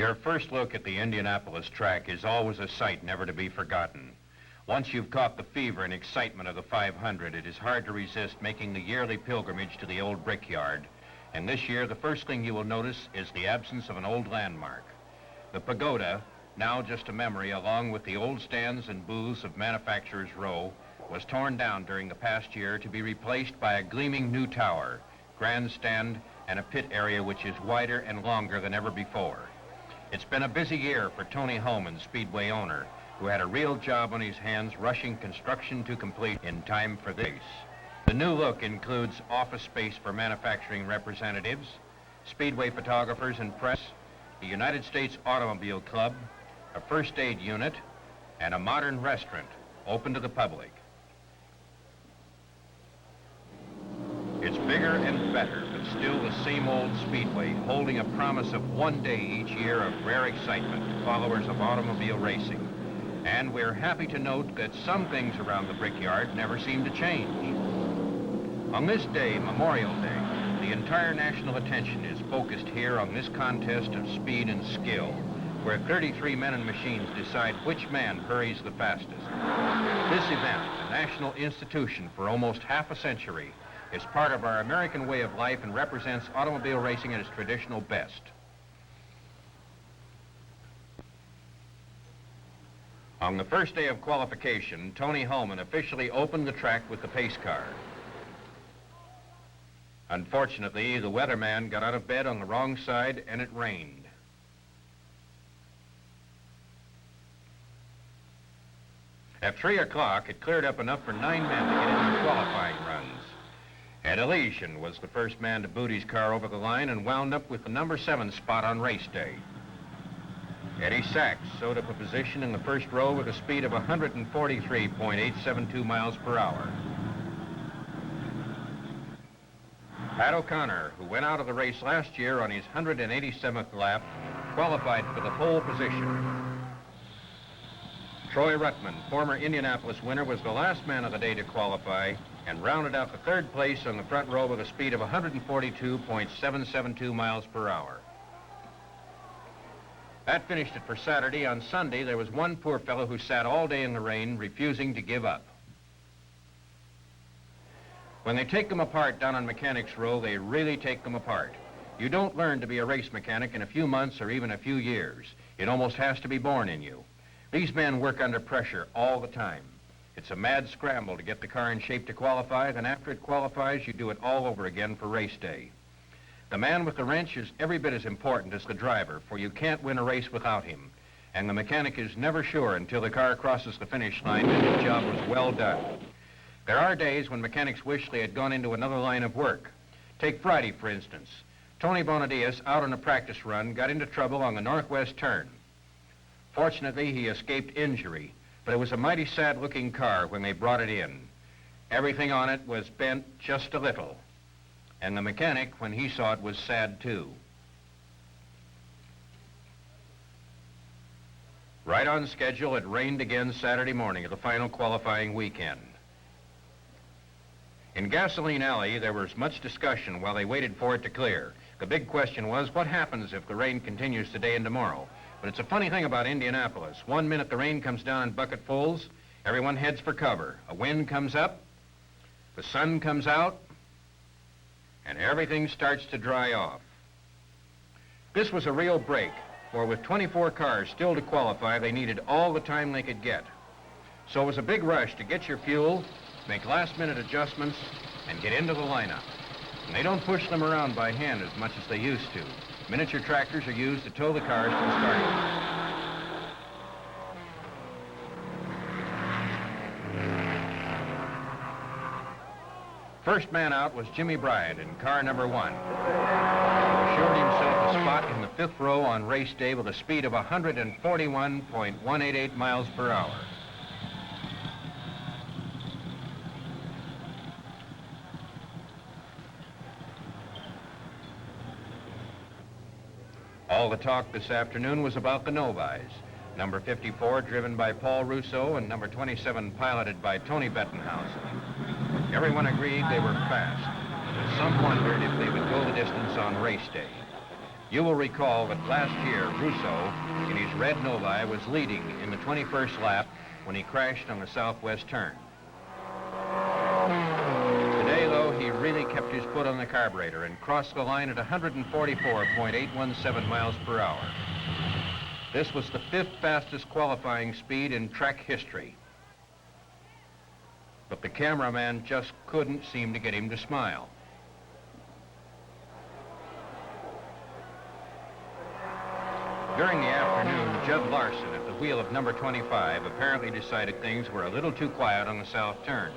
Your first look at the Indianapolis track is always a sight never to be forgotten. Once you've caught the fever and excitement of the 500, it is hard to resist making the yearly pilgrimage to the old brickyard. And this year, the first thing you will notice is the absence of an old landmark. The pagoda, now just a memory, along with the old stands and booths of Manufacturers Row, was torn down during the past year to be replaced by a gleaming new tower, grandstand, and a pit area which is wider and longer than ever before. It's been a busy year for Tony Holman, Speedway owner, who had a real job on his hands rushing construction to complete in time for this. The new look includes office space for manufacturing representatives, Speedway photographers and press, the United States Automobile Club, a first aid unit, and a modern restaurant open to the public. It's bigger and better, but still the same old Speedway, holding a promise of one day each year of rare excitement to followers of automobile racing. And we're happy to note that some things around the brickyard never seem to change. On this day, Memorial Day, the entire national attention is focused here on this contest of speed and skill, where 33 men and machines decide which man hurries the fastest. This event, a national institution for almost half a century, is part of our American way of life and represents automobile racing at its traditional best. On the first day of qualification, Tony Holman officially opened the track with the pace car. Unfortunately, the weatherman got out of bed on the wrong side and it rained. At 3 o'clock, it cleared up enough for 9 men to get into the qualifying runs. Ed Elysian was the first man to boot his car over the line and wound up with the number 7 spot on race day. Eddie Sachs sewed up a position in the first row with a speed of 143.872 miles per hour. Pat O'Connor, who went out of the race last year on his 187th lap, qualified for the pole position. Troy Ruttman, former Indianapolis winner, was the last man of the day to qualify and rounded out the 3rd place on the front row with a speed of 142.772 miles per hour. That finished it for Saturday. On Sunday, there was one poor fellow who sat all day in the rain, refusing to give up. When they take them apart down on Mechanics Row, they really take them apart. You don't learn to be a race mechanic in a few months or even a few years. It almost has to be born in you. These men work under pressure all the time. It's a mad scramble to get the car in shape to qualify, then after it qualifies, you do it all over again for race day. The man with the wrench is every bit as important as the driver, for you can't win a race without him. And the mechanic is never sure until the car crosses the finish line that his job was well done. There are days when mechanics wish they had gone into another line of work. Take Friday, for instance. Tony Bonadias, out on a practice run, got into trouble on the northwest turn. Fortunately, he escaped injury, but it was a mighty sad-looking car when they brought it in. Everything on it was bent just a little, and the mechanic, when he saw it, was sad too. Right on schedule, it rained again Saturday morning of the final qualifying weekend. In Gasoline Alley, there was much discussion while they waited for it to clear. The big question was, what happens if the rain continues today and tomorrow? But it's a funny thing about Indianapolis. One minute the rain comes down in bucketfuls, everyone heads for cover. A wind comes up, the sun comes out, and everything starts to dry off. This was a real break, for with 24 cars still to qualify, they needed all the time they could get. So it was a big rush to get your fuel, make last-minute adjustments, and get into the lineup. And they don't push them around by hand as much as they used to. Miniature tractors are used to tow the cars to the starting line. First man out was Jimmy Bryant in car number 1. He assured himself a spot in the 5th row on race day with a speed of 141.188 miles per hour. All the talk this afternoon was about the Novis. Number 54 driven by Paul Russo and number 27 piloted by Tony Bettenhausen. Everyone agreed they were fast, but some wondered if they would go the distance on race day. You will recall that last year, Russo, in his red Novi, was leading in the 21st lap when he crashed on the southwest turn. Today, though, he really kept his foot on the carburetor and crossed the line at 144.817 miles per hour. This was the 5th fastest qualifying speed in track history. But the cameraman just couldn't seem to get him to smile. During the afternoon, Judd Larson at the wheel of number 25 apparently decided things were a little too quiet on the south turn.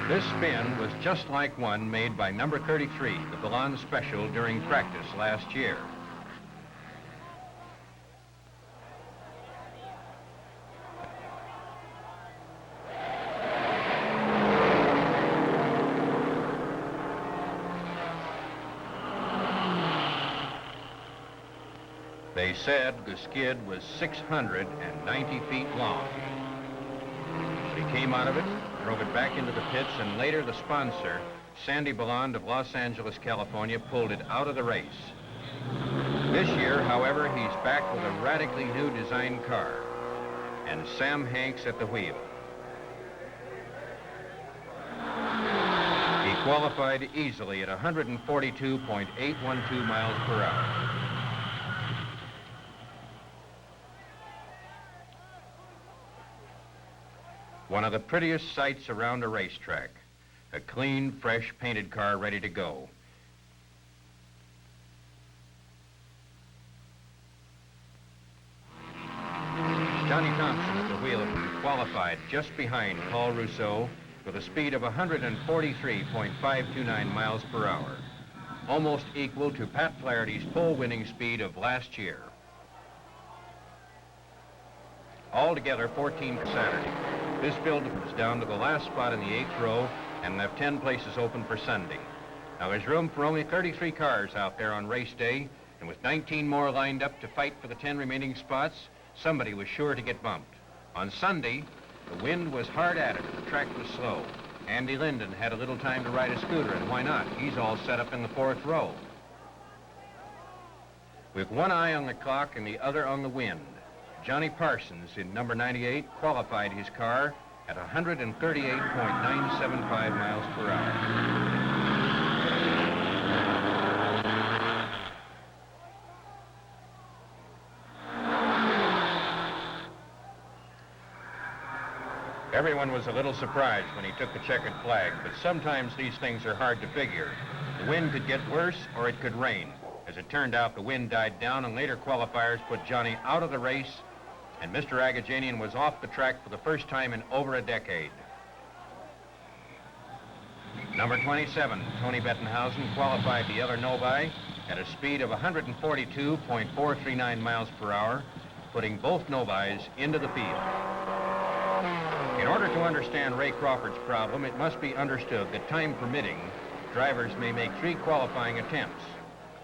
This spin was just like one made by number 33, the Belond Special, during practice last year. They said the skid was 690 feet long. He came out of it, drove it back into the pits, and later the sponsor, Sandy Belond of Los Angeles, California, pulled it out of the race. This year, however, he's back with a radically new design car, and Sam Hanks at the wheel. He qualified easily at 142.812 miles per hour. One of the prettiest sights around a racetrack. A clean, fresh, painted car ready to go. Johnny Thompson at the wheel qualified just behind Paul Rousseau with a speed of 143.529 miles per hour, almost equal to Pat Flaherty's pole-winning speed of last year. Altogether, 14 Saturday. This field is down to the last spot in the 8th row and left 10 places open for Sunday. Now, there's room for only 33 cars out there on race day, and with 19 more lined up to fight for the 10 remaining spots, somebody was sure to get bumped. On Sunday, the wind was hard at it and the track was slow. Andy Linden had a little time to ride a scooter, and why not? He's all set up in the 4th row. With one eye on the clock and the other on the wind, Johnny Parsons in number 98 qualified his car at 138.975 miles per hour. Everyone was a little surprised when he took the checkered flag, but sometimes these things are hard to figure. The wind could get worse or it could rain. As it turned out, the wind died down and later qualifiers put Johnny out of the race, and Mr. Agajanian was off the track for the first time in over a decade. Number 27, Tony Bettenhausen, qualified the other Novi at a speed of 142.439 miles per hour, putting both Novis into the field. In order to understand Ray Crawford's problem, it must be understood that, time permitting, drivers may make 3 qualifying attempts,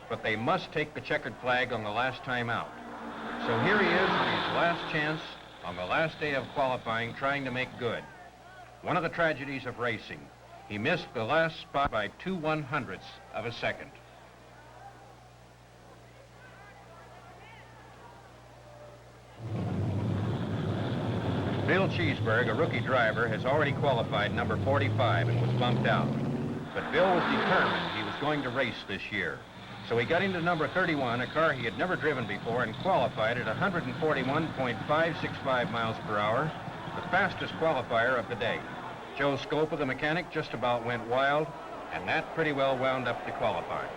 but they must take the checkered flag on the last time out. So here he is with his last chance on the last day of qualifying, trying to make good. One of the tragedies of racing. He missed the last spot by 2/100ths of a second. Bill Cheeseburg, a rookie driver, has already qualified number 45 and was bumped out. But Bill was determined he was going to race this year. So he got into number 31, a car he had never driven before, and qualified at 141.565 miles per hour, the fastest qualifier of the day. Joe Scopa, the mechanic, just about went wild, and that pretty well wound up the qualifying.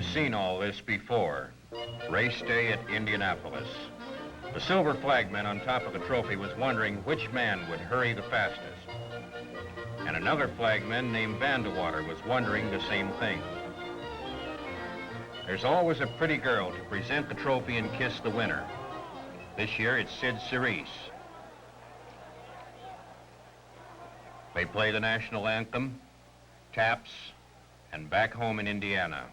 You've seen all this before. Race day at Indianapolis. The silver flagman on top of the trophy was wondering which man would hurry the fastest. And another flagman named Vandewater was wondering the same thing. There's always a pretty girl to present the trophy and kiss the winner. This year it's Sid Cerise. They play the national anthem, taps, and Back Home in Indiana.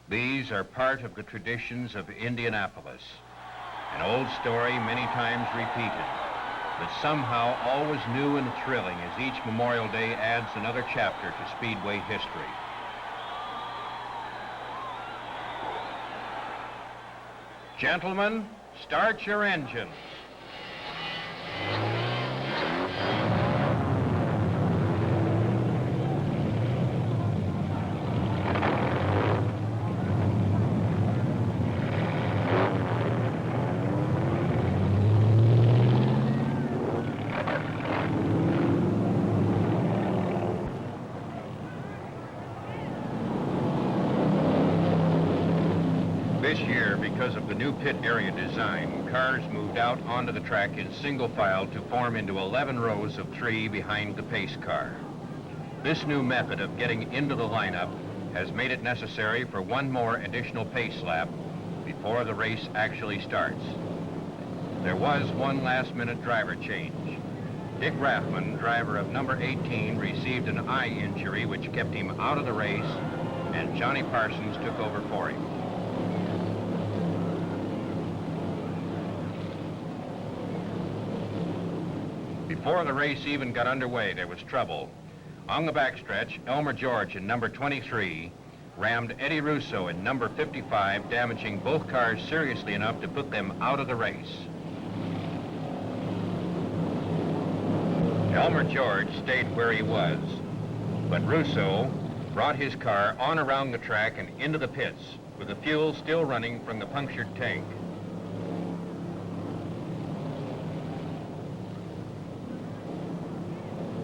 These are part of the traditions of Indianapolis, an old story many times repeated, but somehow always new and thrilling as each Memorial Day adds another chapter to Speedway history. Gentlemen, start your engines. This year, because of the new pit area design, cars moved out onto the track in single file to form into 11 rows of 3 behind the pace car. This new method of getting into the lineup has made it necessary for one more additional pace lap before the race actually starts. There was one last-minute driver change. Dick Rathman, driver of number 18, received an eye injury which kept him out of the race, and Johnny Parsons took over for him. Before the race even got underway, there was trouble. On the backstretch, Elmer George in number 23 rammed Eddie Russo in number 55, damaging both cars seriously enough to put them out of the race. Elmer George stayed where he was, but Russo brought his car on around the track and into the pits, with the fuel still running from the punctured tank.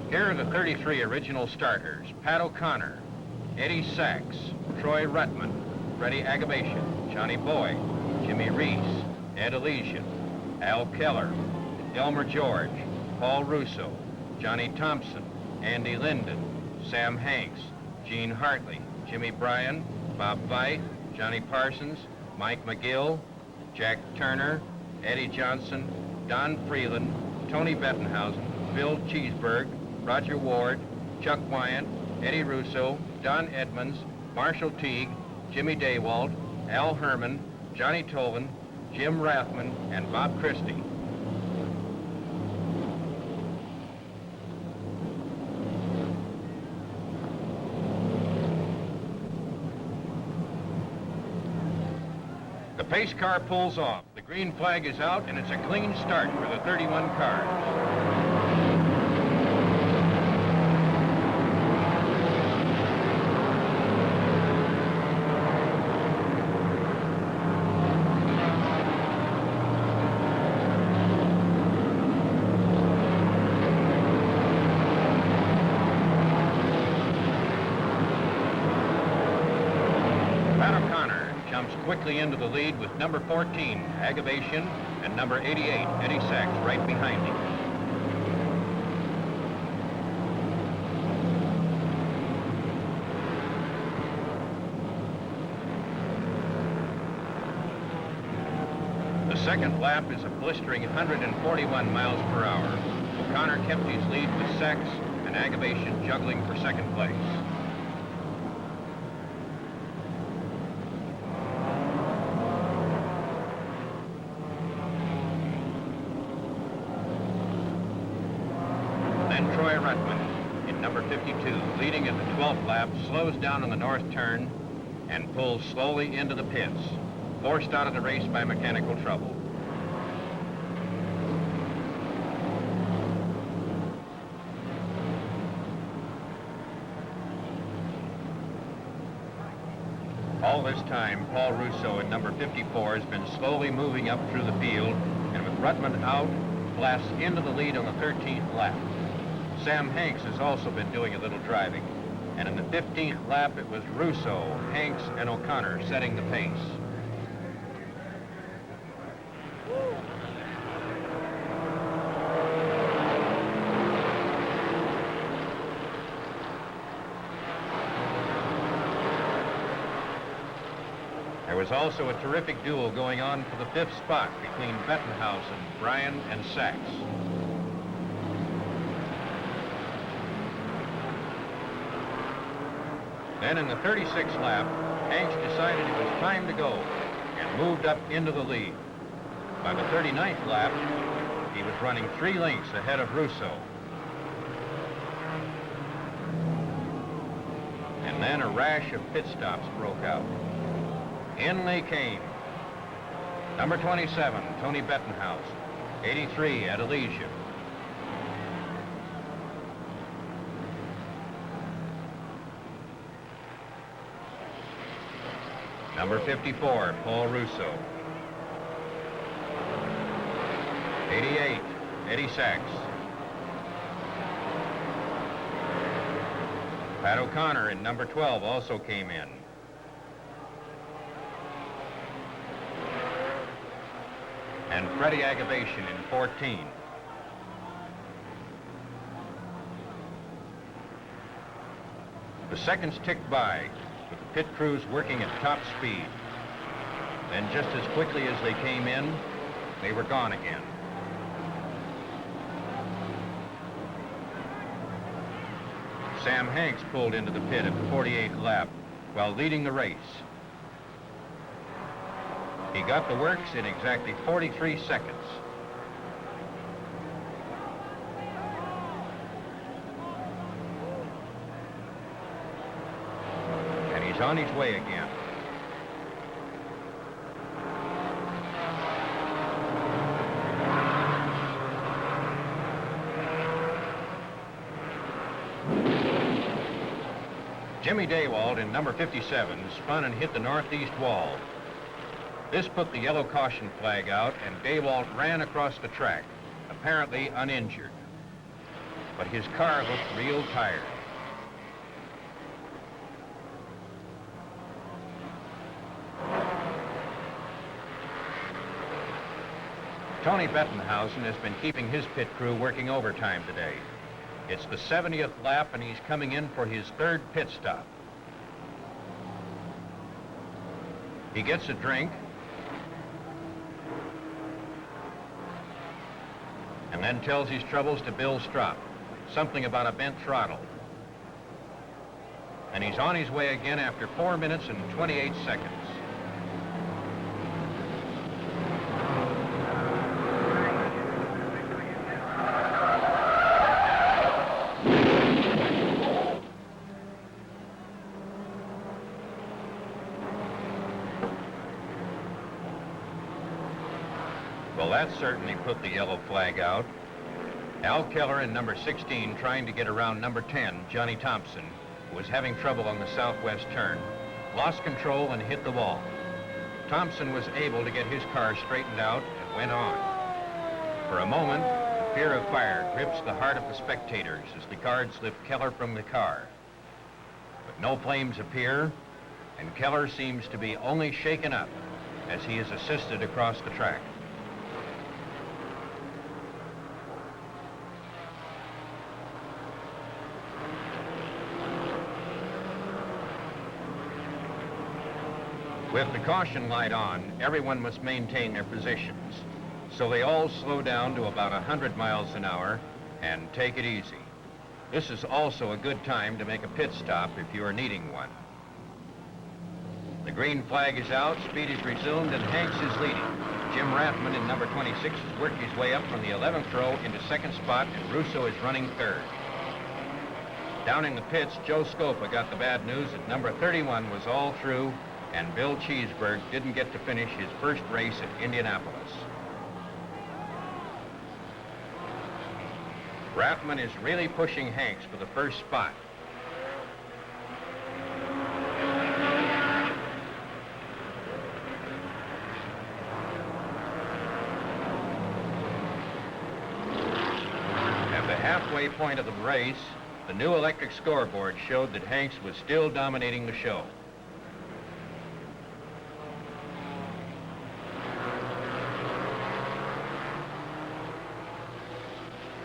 Here are the 33 original starters: Pat O'Connor, Eddie Sachs, Troy Ruttman, Freddie Agabation, Johnny Boyd, Jimmy Reese, Ed Elysian, Al Keller, Elmer George, Paul Russo, Johnny Thompson, Andy Linden, Sam Hanks, Gene Hartley, Jimmy Bryan, Bob Veith, Johnny Parsons, Mike McGill, Jack Turner, Eddie Johnson, Don Freeland, Tony Bettenhausen, Bill Cheeseburg, Roger Ward, Chuck Wyant, Eddie Russo, Don Edmonds, Marshall Teague, Jimmy Daywalt, Al Herman, Johnny Tolan, Jim Rathman, and Bob Christie. The pace car pulls off. The green flag is out, and it's a clean start for the 31 cars. Quickly into the lead with number 14, Agabation, and number 88, Eddie Sachs, right behind him. The second lap is a blistering 141 miles per hour. O'Connor kept his lead with Sachs and Agabation juggling for second place. Troy Ruttman in number 52, leading at the 12th lap, slows down on the north turn and pulls slowly into the pits, forced out of the race by mechanical trouble. All this time, Paul Russo in number 54 has been slowly moving up through the field, and with Ruttman out, blasts into the lead on the 13th lap. Sam Hanks has also been doing a little driving. And in the 15th lap, it was Russo, Hanks, and O'Connor setting the pace. There was also a terrific duel going on for the 5th spot between Bettenhausen, Bryan, and Sachs. Then in the 36th lap, Hanks decided it was time to go and moved up into the lead. By the 39th lap, he was running 3 lengths ahead of Russo. And then a rash of pit stops broke out. In they came. Number 27, Tony Bettenhausen. 83, Adelisia. Number 54, Paul Russo. 88, Eddie Sachs. Pat O'Connor in number 12 also came in. And Freddie Agavation in 14. The seconds ticked by, with the pit crews working at top speed. Then just as quickly as they came in, they were gone again. Sam Hanks pulled into the pit at the 48th lap while leading the race. He got the works in exactly 43 seconds. And he's on his way again. Jimmy Daywalt in number 57 spun and hit the northeast wall. This put the yellow caution flag out, and Daywalt ran across the track, apparently uninjured. But his car looked real tired. Tony Bettenhausen has been keeping his pit crew working overtime today. It's the 70th lap, and he's coming in for his 3rd pit stop. He gets a drink, and then tells his troubles to Bill Strop, something about a bent throttle. And he's on his way again after 4 minutes and 28 seconds. Well, that certainly put the yellow flag out. Al Keller in number 16 trying to get around number 10, Johnny Thompson, who was having trouble on the southwest turn, lost control and hit the wall. Thompson was able to get his car straightened out and went on. For a moment, the fear of fire grips the heart of the spectators as the guards lift Keller from the car. But no flames appear, and Keller seems to be only shaken up as he is assisted across the track. With the caution light on, everyone must maintain their positions. So they all slow down to about 100 miles an hour and take it easy. This is also a good time to make a pit stop if you are needing one. The green flag is out, speed is resumed, and Hanks is leading. Jim Rathman in number 26 has worked his way up from the 11th row into 2nd spot, and Russo is running 3rd. Down in the pits, Joe Scopa got the bad news that number 31 was all through, and Bill Cheeseburg didn't get to finish his first race at Indianapolis. Rathman is really pushing Hanks for the first spot. At the halfway point of the race, The new electric scoreboard showed that Hanks was still dominating the show.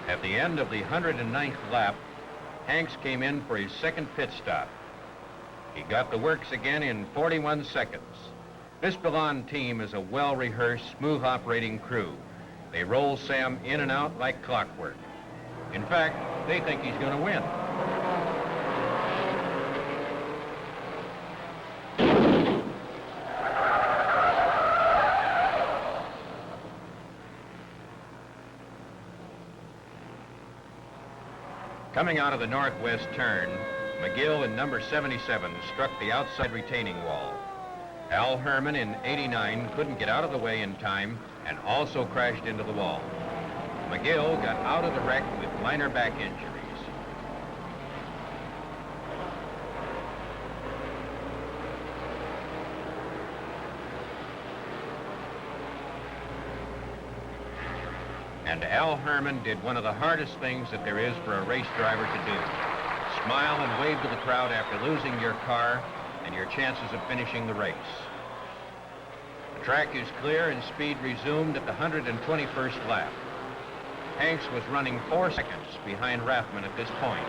At the end of the 109th lap, Hanks came in for his second pit stop. He got the works again in 41 seconds. This Belond team is a well-rehearsed, smooth-operating crew. They roll Sam in and out like clockwork. In fact, they think he's going to win. Coming out of the northwest turn, McGill in number 77 struck the outside retaining wall. Al Herman in 89 couldn't get out of the way in time and also crashed into the wall. McGill got out of the wreck with minor back injuries. And Al Herman did one of the hardest things that there is for a race driver to do. Smile and wave to the crowd after losing your car and your chances of finishing the race. The track is clear and speed resumed at the 121st lap. Hanks was running 4 seconds behind Rathman at this point.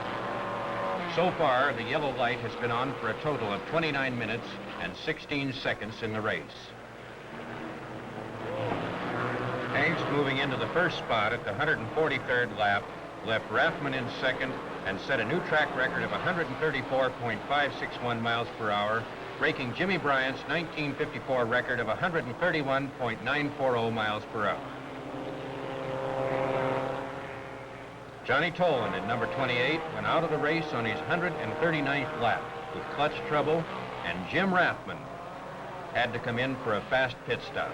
So far, the yellow light has been on for a total of 29 minutes and 16 seconds in the race. Hanks, moving into the first spot at the 143rd lap, left Rathman in second and set a new track record of 134.561 miles per hour, breaking Jimmy Bryant's 1954 record of 131.940 miles per hour. Johnny Tolan in number 28 went out of the race on his 139th lap with clutch trouble, and Jim Rathman had to come in for a fast pit stop.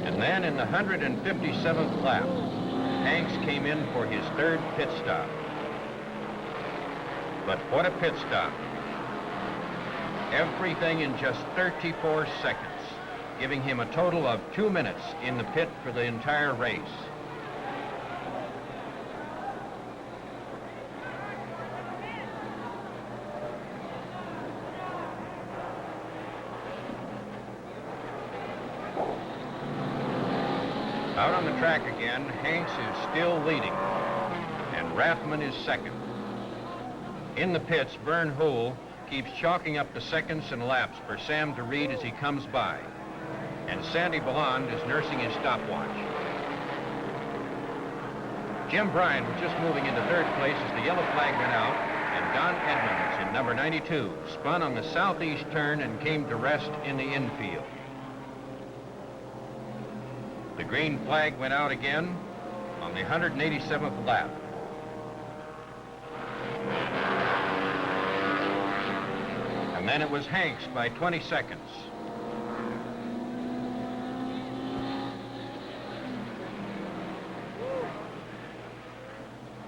And then in the 157th lap, Hanks came in for his third pit stop. But what a pit stop. Everything in just 34 seconds, giving him a total of 2 minutes in the pit for the entire race. Out on the track again, Hanks is still leading, and Rathman is second. In the pits, Vern Houle keeps chalking up the seconds and laps for Sam to read as he comes by, and Sandy Belond is nursing his stopwatch. Jim Bryant was just moving into third place as the yellow flag went out, and Don Edmonds in number 92 spun on the southeast turn and came to rest in the infield. The green flag went out again on the 187th lap. And then it was Hanks by 20 seconds.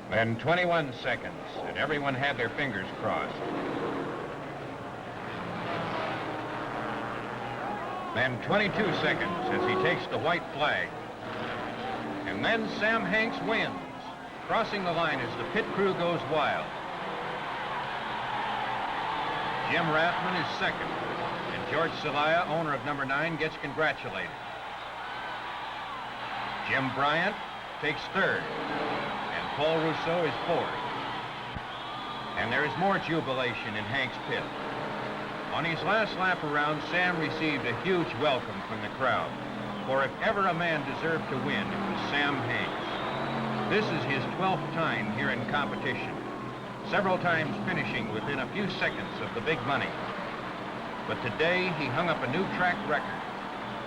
Then 21 seconds, and everyone had their fingers crossed. Then 22 seconds as he takes the white flag. And then Sam Hanks wins, crossing the line as the pit crew goes wild. Jim Rathman is second, and George Celaya, owner of number 9, gets congratulated. Jim Bryant takes third, and Paul Rousseau is fourth. And there is more jubilation in Hanks' pit. On his last lap around, Sam received a huge welcome from the crowd. For if ever a man deserved to win, it was Sam Hanks. This is his 12th time here in competition, several times finishing within a few seconds of the big money. But today, he hung up a new track record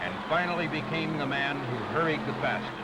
and finally became the man who hurried the fastest.